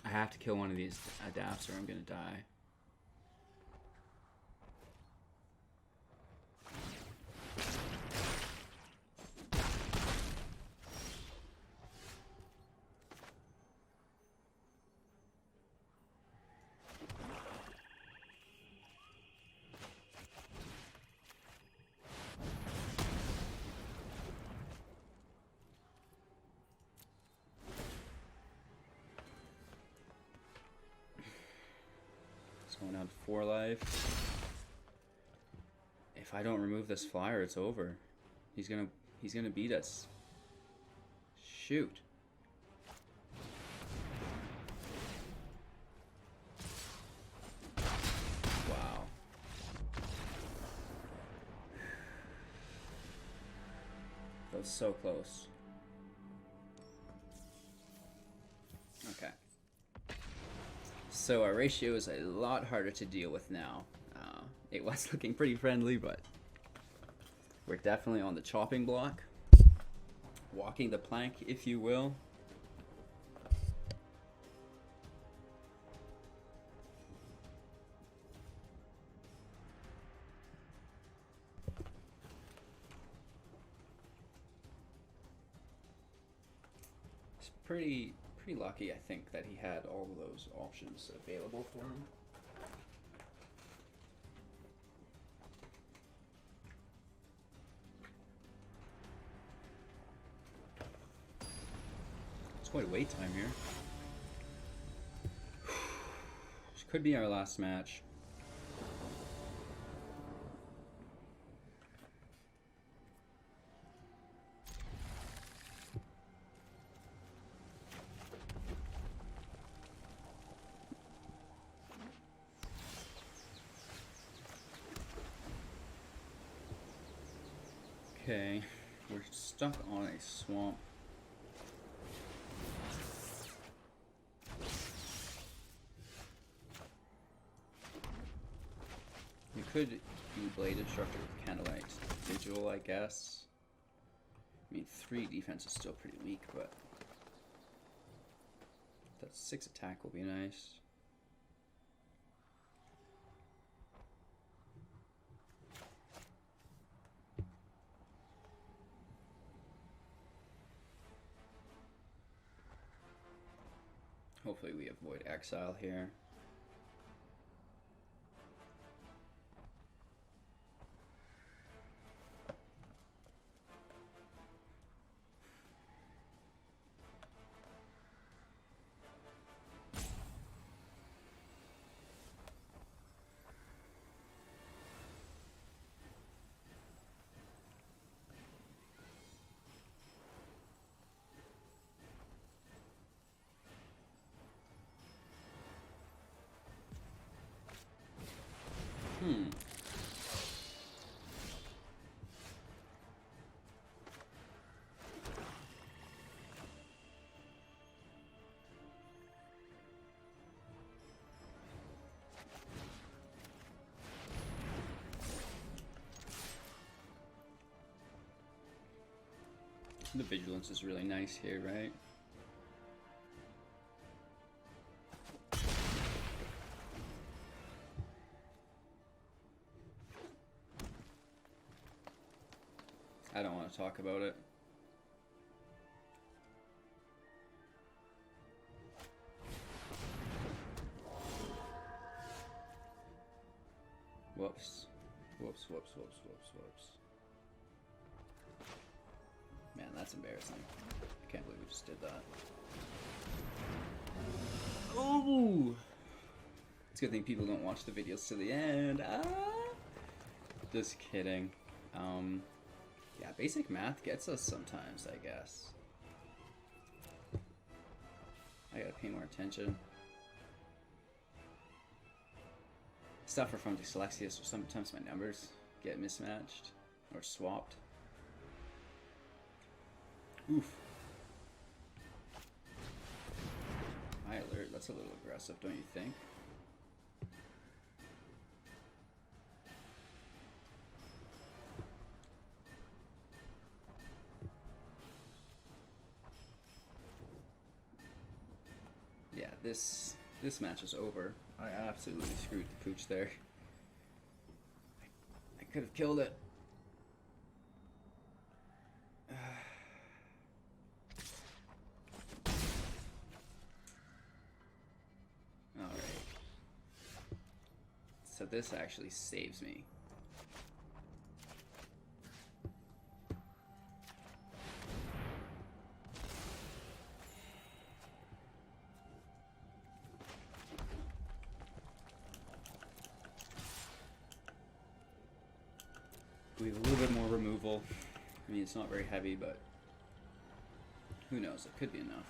I have to kill one of these adapts or I'm gonna die. Going down to 4 life. If I don't remove this flyer, it's over. He's gonna beat us. Shoot. Wow. That was so close. Okay. So our ratio is a lot harder to deal with now. It was looking pretty friendly, but we're definitely on the chopping block. Walking the plank, if you will. It's pretty lucky, I think, that he had all of those options available for him. It's quite a wait time here. This could be our last match. Okay, we're stuck on a swamp. You could do Blade Instructor with Candlelight Vigil, I guess. I mean, 3 defense is still pretty weak, but that 6 attack will be nice. Hopefully we avoid exile here. The vigilance is really nice here, right? I don't want to talk about it. Whoops. Whoops, whoops, whoops, whoops, whoops. Man, that's embarrassing. I can't believe we just did that. Oh! It's a good thing people don't watch the videos to the end. Ah! Just kidding. Yeah, basic math gets us sometimes, I guess. I gotta pay more attention. Suffer from dyslexia, so sometimes my numbers get mismatched or swapped. Oof. High alert, that's a little aggressive, don't you think? Yeah, this match is over. I absolutely screwed the pooch there. I could have killed it. Alright. So this actually saves me. We have a little bit more removal. I mean, it's not very heavy, but who knows? It could be enough.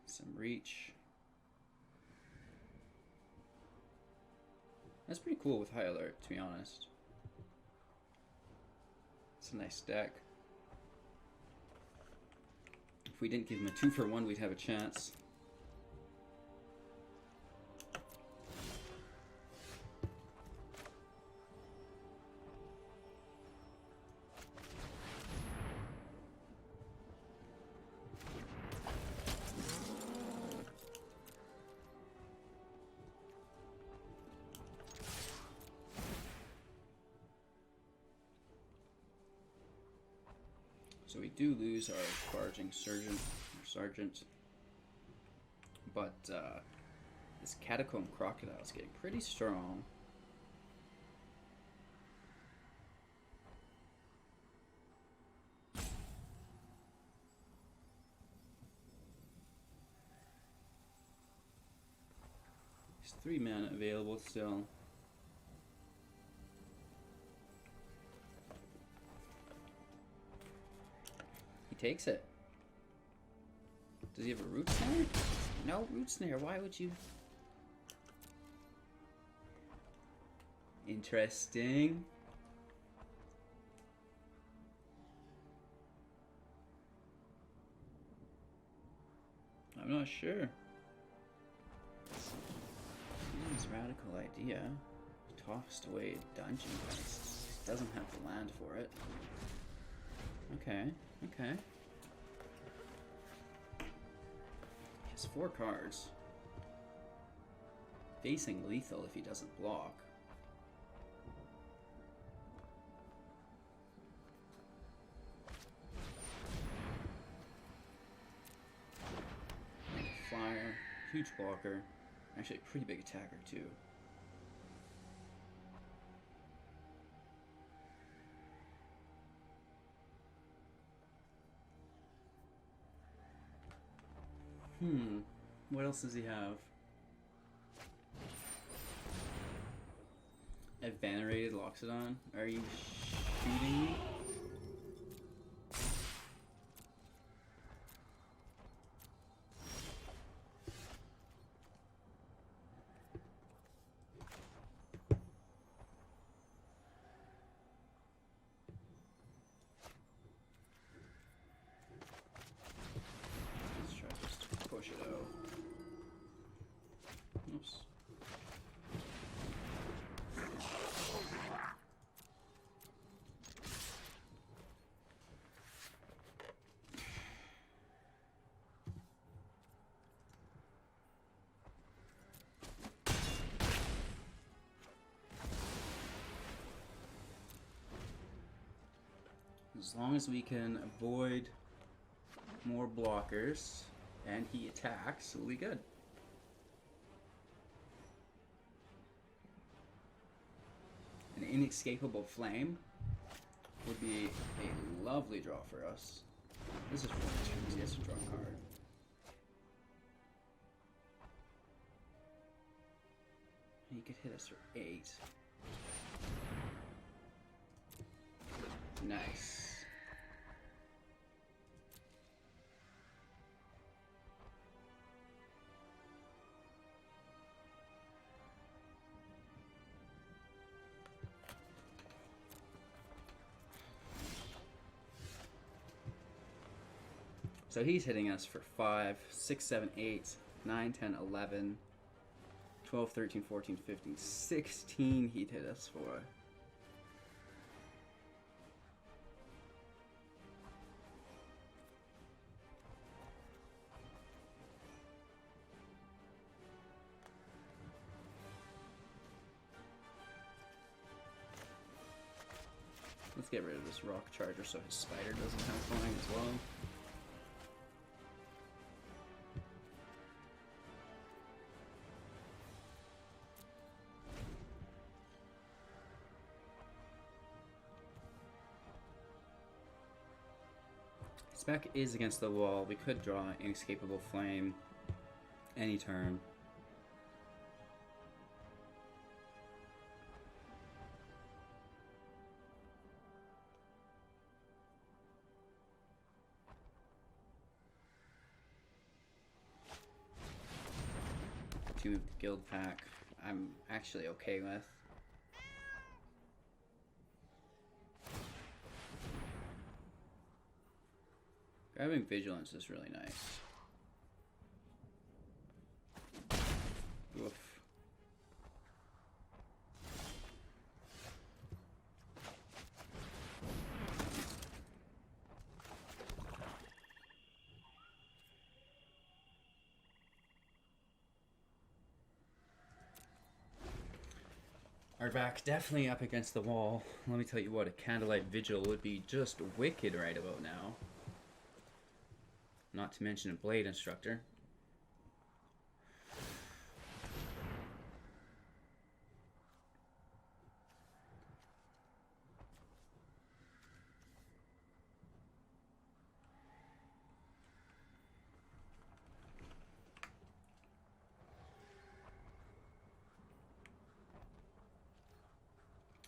Some reach. That's pretty cool with High Alert, to be honest. It's a nice deck. If we didn't give him a 2-for-1, we'd have a chance. So we do lose our barging sergeant, but this catacomb crocodile is getting pretty strong. There's 3 mana available still. Takes it. Does he have a root snare? No root snare. Why would you? Interesting. I'm not sure. Seems radical idea. Tossed away a dungeon quest. Doesn't have the land for it. Okay. Okay. He has 4 cards. Facing lethal if he doesn't block. Flyer, huge blocker. Actually a pretty big attacker too. What else does he have? A venerated Loxodon? Are you shooting me? As long as we can avoid more blockers and he attacks, we'll be good. An inescapable flame would be a lovely draw for us. This is 4 turns, he has to draw a card. He could hit us for 8. Nice. So he's hitting us for 5, 6, 7, 8, 9, 10, 11, 12, 13, 14, 15, 16 he'd hit us for. Let's get rid of this rock charger so his spider doesn't have flying as well. Spec is against the wall. We could draw Inescapable Flame any turn. Two move the guild pack. I'm actually okay with. Grabbing Vigilance is really nice. Oof. Aardvark definitely up against the wall. Let me tell you what, a Candlelight Vigil would be just wicked right about now. Not to mention a Blade Instructor.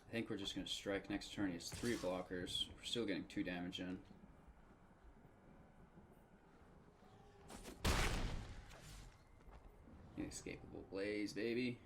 I think we're just going to strike next turn. He has 3 blockers. We're still getting 2 damage in. Inescapable Blaze, baby.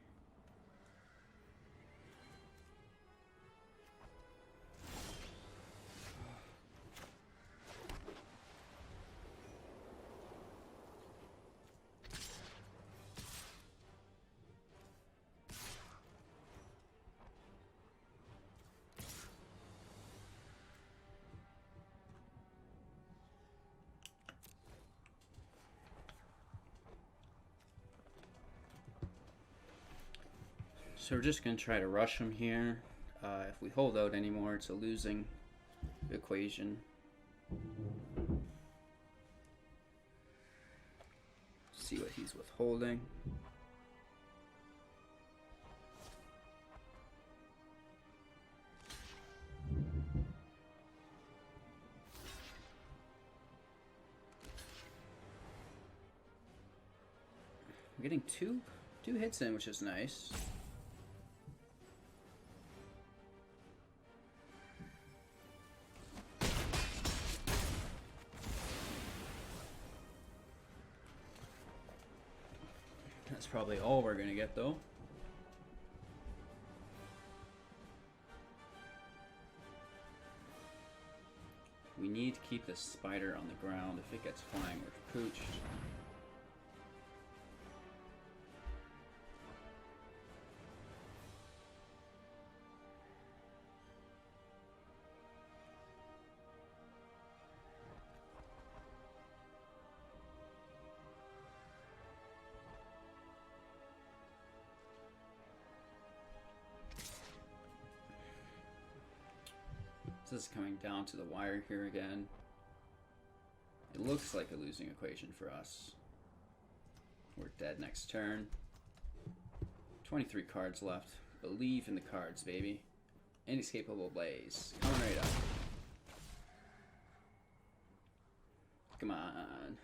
So we're just going to try to rush him here. If we hold out anymore, it's a losing equation. See what he's withholding. We're getting two hits in, which is nice. That's probably all we're gonna get though. We need to keep the spider on the ground. If it gets flying, we're pooched. This is coming down to the wire here again. It looks like a losing equation for us. We're dead next turn. 23 cards left. Believe in the cards, baby. Inescapable Blaze. Coming right up. Come on.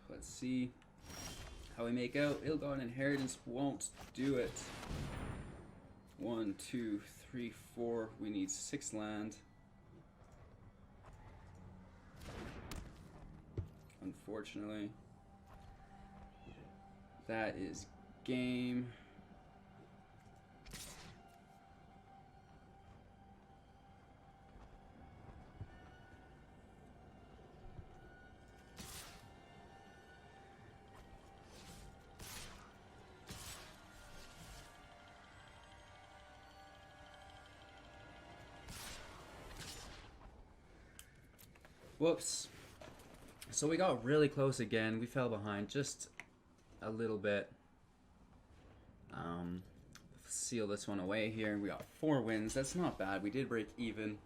Let's see how we make out. Ilgod Inheritance won't do it. 1, 2, 3, 4. We need 6 land. Unfortunately. That is game. Whoops. So we got really close again. We fell behind just a little bit. Seal this one away here. We got 4 wins. That's not bad. We did break even.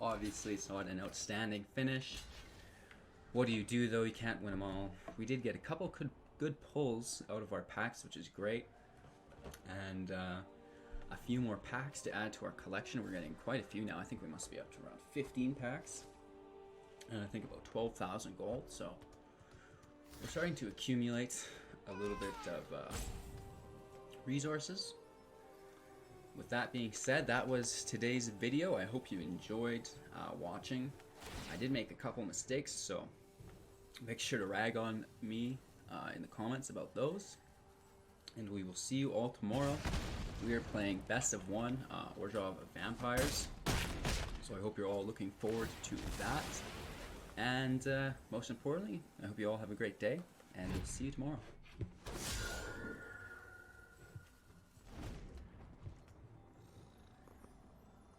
Obviously, it's not an outstanding finish. What do you do though? You can't win them all. We did get a couple good pulls out of our packs, which is great. And a few more packs to add to our collection. We're getting quite a few now. I think we must be up to around 15 packs. And I think about 12,000 gold. So we're starting to accumulate a little bit of resources. With that being said, that was today's video. I hope you enjoyed watching. I did make a couple mistakes, so make sure to rag on me in the comments about those. And we will see you all tomorrow. We are playing Best of 1 Orzhov Vampires. So I hope you're all looking forward to that. And most importantly, I hope you all have a great day, and we'll see you tomorrow.